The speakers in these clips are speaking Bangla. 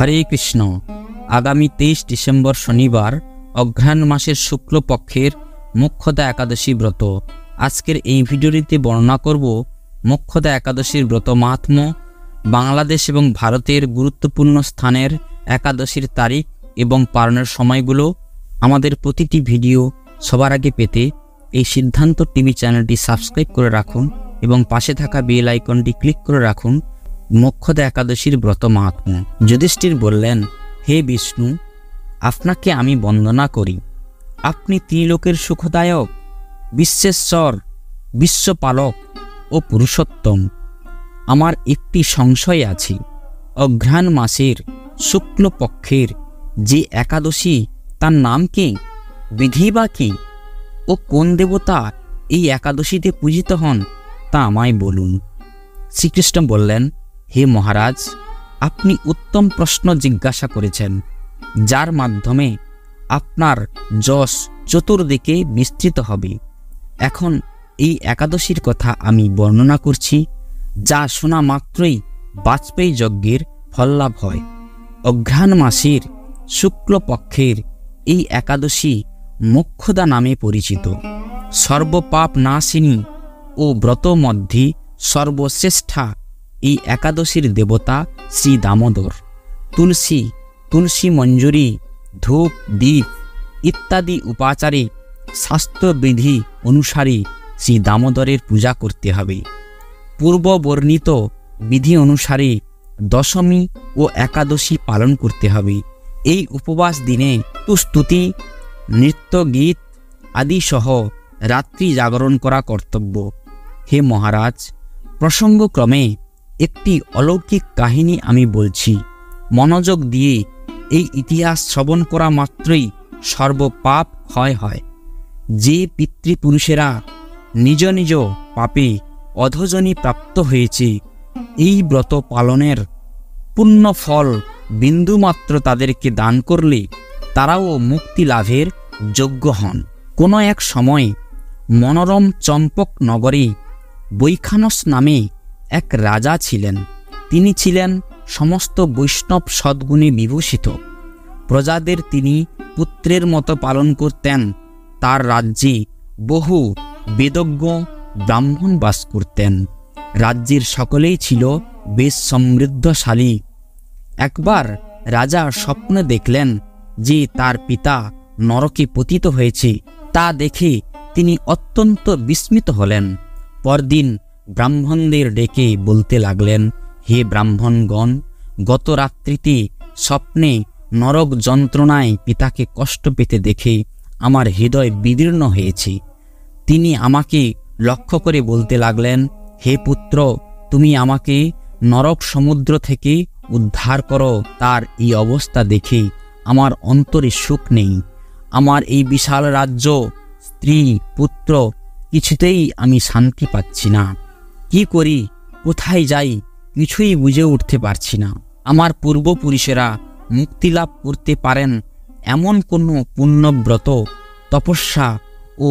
হরে কৃষ্ণ। আগামী 23 ডিসেম্বর শনিবার অঘ্রাণ মাসের শুক্লপক্ষের মোক্ষদা একাদশী ব্রত। আজকের এই ভিডিওটিতে বর্ণনা করব মোক্ষদা একাদশীর ব্রত মাহাত্ম্য, বাংলাদেশ এবং ভারতের গুরুত্বপূর্ণ স্থানের একাদশীর তারিখ এবং পালনের সময়গুলো। আমাদের প্রতিটি ভিডিও সবার আগে পেতে এই সিদ্ধান্ত টিভি চ্যানেলটি সাবস্ক্রাইব করে রাখুন এবং পাশে থাকা বেল আইকনটি ক্লিক করে রাখুন। মোক্ষদা একাদশীর ব্রত মাহাত্ম্য। যুধিষ্ঠির বললেন, হে বিষ্ণু, আপনাকে আমি বন্দনা করি। আপনি ত্রিলোকের সুখদায়ক, বিশ্বেশ্বর, বিশ্বপালক ও পুরুষোত্তম। আমার একটি সংশয় আছে। অঘ্রাণ মাসের শুক্লপক্ষের যে একাদশী, তার নাম কি, বিধি বা কি, ও কোন দেবতা এই একাদশীতে পূজিত হন তা আমায় বলুন। শ্রীকৃষ্ণ বললেন, হে মহারাজ, আপনি উত্তম প্রশ্ন জিজ্ঞাসা করেছেন, যার মাধ্যমে আপনার যশ চতুর্দিকে বিস্তৃত হবে। এখন এই একাদশীর কথা আমি বর্ণনা করছি, যা শোনা মাত্রই বাজপেয়ী যজ্ঞের ফললাভ হয়। অঘ্রাণ মাসের শুক্লপক্ষের এই একাদশী মোক্ষদা নামে পরিচিত। সর্বপাপ নাশিনী ও ব্রত মধ্যে সর্বশ্রেষ্ঠা এই একাদশীর দেবতা শ্রী দামোদর। তুলসী মঞ্জুরি, ধূপ, দীপ ইত্যাদি উপাচারে শাস্ত্রবিধি অনুসারে শ্রী দামোদরের পূজা করতে হবে। পূর্ব বর্ণিত বিধি অনুসারে দশমী ও একাদশী পালন করতে হবে। এই উপবাস দিনে স্তুতি, নৃত্য, গীত আদি সহ রাত্রি জাগরণ করা কর্তব্য। হে মহারাজ, প্রসঙ্গক্রমে একটি অলৌকিক কাহিনী আমি বলছি। মনোযোগ দিয়ে এই ইতিহাস শ্রবণ করা মাত্রই সর্বপাপ ক্ষয় হয়। যে পিতৃপুরুষেরা নিজ নিজ পাপে অধোজনী প্রাপ্ত হয়েছে, এই ব্রত পালনের পুণ্য ফল বিন্দুমাত্র তাদেরকে দান করলে তারাও মুক্তি লাভের যোগ্য হন। কোনো এক সময় মনোরম চম্পক নগরে বৈখানস নামে এক রাজা ছিলেন। তিনি ছিলেন সমস্ত বৈষ্ণব সদ্গুণে বিভূষিত। প্রজাদের তিনি পুত্রের মতো পালন করতেন। তার রাজ্যে বহু বেদজ্ঞ ব্রাহ্মণ বাস করতেন। রাজ্যের সকলেই ছিল বেশ সমৃদ্ধশালী। একবার রাজা স্বপ্নে দেখলেন যে তার পিতা নরকে পতিত হয়েছে। তা দেখে তিনি অত্যন্ত বিস্মিত হলেন। পরদিন ব্রাহ্মণদের ডেকে বলতে লাগলেন, হে ব্রাহ্মণগণ, গত রাত্রিতে স্বপ্নে নরক যন্ত্রণায় পিতাকে কষ্ট পেতে দেখে আমার হৃদয় বিদীর্ণ হয়েছে। তিনি আমাকে লক্ষ্য করে বলতে লাগলেন, হে পুত্র, তুমি আমাকে নরক সমুদ্র থেকে উদ্ধার করো। তার এই অবস্থা দেখে আমার অন্তরে সুখ নেই। আমার এই বিশাল রাজ্য, স্ত্রী, পুত্র কিছুতেই আমি শান্তি পাচ্ছি না। কি করি, কোথায় যাই, কিছুই বুঝে উঠতে পারছি না। আমার পূর্বপুরুষেরা মুক্তিলাভ করতে পারেন এমন কোনো পুণ্যব্রত, তপস্যা ও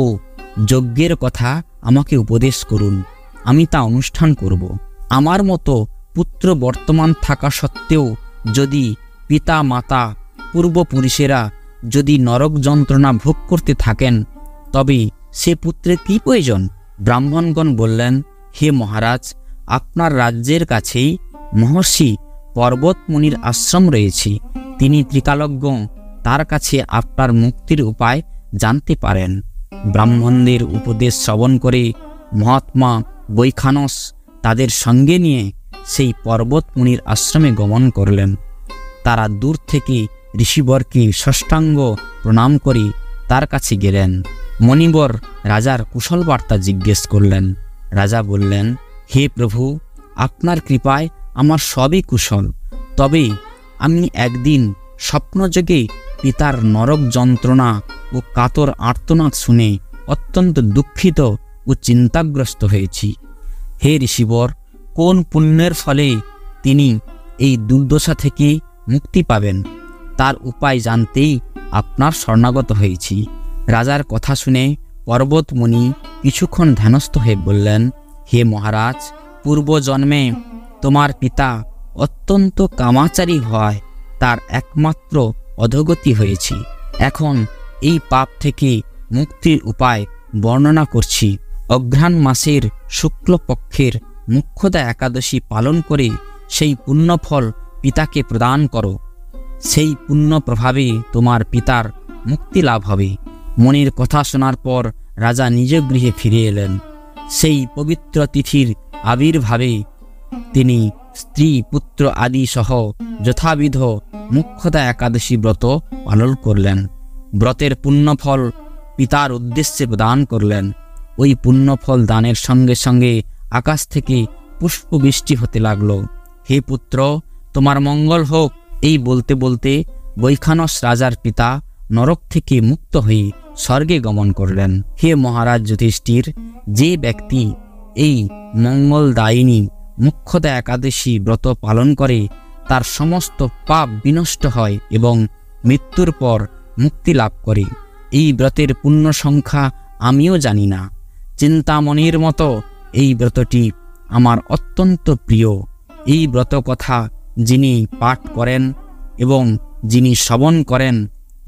যজ্ঞের কথা আমাকে উপদেশ করুন। আমি তা অনুষ্ঠান করব। আমার মতো পুত্র বর্তমান থাকা সত্ত্বেও যদি পিতা, মাতা, পূর্বপুরুষেরা যদি নরক যন্ত্রণা ভোগ করতে থাকেন, তবে সে পুত্রের কি প্রয়োজন? ব্রাহ্মণগণ বললেন, হে মহারাজ, আপনার রাজ্যের কাছেই মহর্ষি পর্বতমুনির আশ্রম রয়েছে। তিনি ত্রিকালজ্ঞ। তার কাছে আপনার মুক্তির উপায় জানতে পারেন। ব্রাহ্মণদের উপদেশ শ্রবণ করে মহাত্মা বৈখানস তাদের সঙ্গে নিয়ে সেই পর্বতমুনির আশ্রমে গমন করলেন। তারা দূর থেকে ঋষিবরকে ষষ্ঠাঙ্গ প্রণাম করে তার কাছে গেলেন। মণিবর রাজার কুশল বার্তা জিজ্ঞেস করলেন। রাজা বললেন, হে প্রভু, আপনার কৃপায় আমার সবই কুশল। তবে আমি একদিন স্বপ্নযোগে পিতার নরক যন্ত্রণা ও কাতর আর্তনাদ শুনে অত্যন্ত দুঃখিত ও চিন্তাগ্রস্ত হয়েছি। হে ঋষিবর, কোন পুণ্যের ফলে তিনি এই দুর্দশা থেকে মুক্তি পাবেন, তার উপায় জানতেই আপনার শরণাগত হয়েছি। রাজার কথা শুনে পর্বতমুনি কিছুক্ষণ ধ্যানস্থ হয়ে বললেন, হে মহারাজ, পূর্বজন্মে তোমার পিতা অত্যন্ত কামাচারী হয় তার একমাত্র অধোগতি হয়েছি। এখন এই পাপ থেকে মুক্তির উপায় বর্ণনা করছি। অঘ্রাণ মাসের শুক্লপক্ষের মোক্ষদা একাদশী পালন করে সেই পুণ্যফল পিতাকে প্রদান করো। সেই পুণ্য প্রভাবে তোমার পিতার মুক্তি লাভ হবে। মনির কথা শোনার পর রাজা নিজ গৃহে ফিরে এলেন। সেই পবিত্র তিথির আবির্ভাবে তিনি স্ত্রী পুত্র আদি সহ যথাবিধ মোক্ষদা একাদশী ব্রত পালন করলেন। ব্রতের পুণ্যফল পিতার উদ্দেশ্যে প্রদান করলেন। ওই পুণ্যফল দানের সঙ্গে সঙ্গে আকাশ থেকে পুষ্পবৃষ্টি হতে লাগলো। হে পুত্র, তোমার মঙ্গল হোক। এই বলতে বলতে বৈখানস রাজার পিতা নরক থেকে মুক্ত হয়ে স্বর্গে গমন করলেন। হে মহারাজ যুধিষ্ঠির, যে ব্যক্তি এই মঙ্গলদায়িনী মোক্ষদা একাদশী ব্রত পালন করে তার সমস্ত পাপ বিনষ্ট হয় এবং মৃত্যুর পর মুক্তি লাভ করে। এই ব্রতের পূর্ণ সংখ্যা আমিও জানি না। চিন্তামণির মতো এই ব্রতটি আমার অত্যন্ত প্রিয়। এই ব্রত কথা যিনি পাঠ করেন এবং যিনি শ্রবণ করেন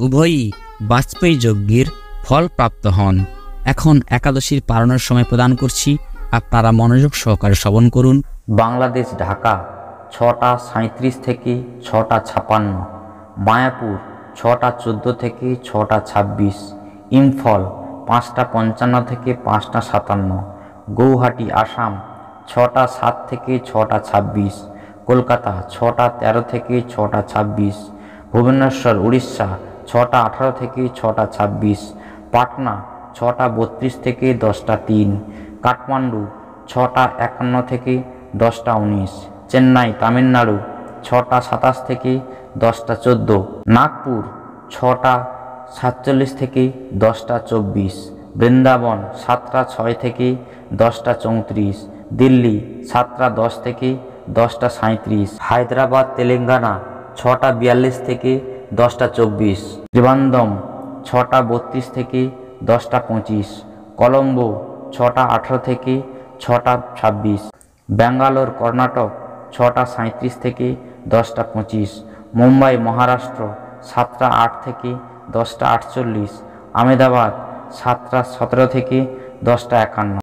উভয়ই বাজপেয়ী যজ্ঞের ফল প্রাপ্ত হন। এখন একাদশীর পালনের সময় প্রদান করছি, আপনারা মনোযোগ সহকারে শ্রবণ করুন। বাংলাদেশ ঢাকা 6:37 থেকে 6:56, মায়াপুর 6:14 থেকে 6:26, ইম্ফল 5:55 থেকে 5:57, গৌহাটি আসাম 6:07 থেকে 6:26, কলকাতা 6:13 থেকে 6:26, ভুবনেশ্বর উড়িষ্যা 6:18 থেকে 6:26, পাটনা 6:32 থেকে 10:03, কাঠমান্ডু 6:51 থেকে 10:19, চেন্নাই তামিলনাড়ু 6:27 থেকে 10:14, নাগপুর 6:47 থেকে 10:24, বৃন্দাবন 7:06 থেকে 10:34, দিল্লি 7:10 থেকে 10:37, হায়দ্রাবাদ তেলেঙ্গানা 6:42 থেকে 10:24, ত্রিবান্দম 6:32 থেকে 10:25, কলম্বো 6:18 থেকে 6:26, ব্যাঙ্গালোর কর্ণাটক 6:37 থেকে 10:25, মুম্বাই মহারাষ্ট্র 7:08 থেকে 10:48, আহমেদাবাদ 7:17 থেকে 10:51।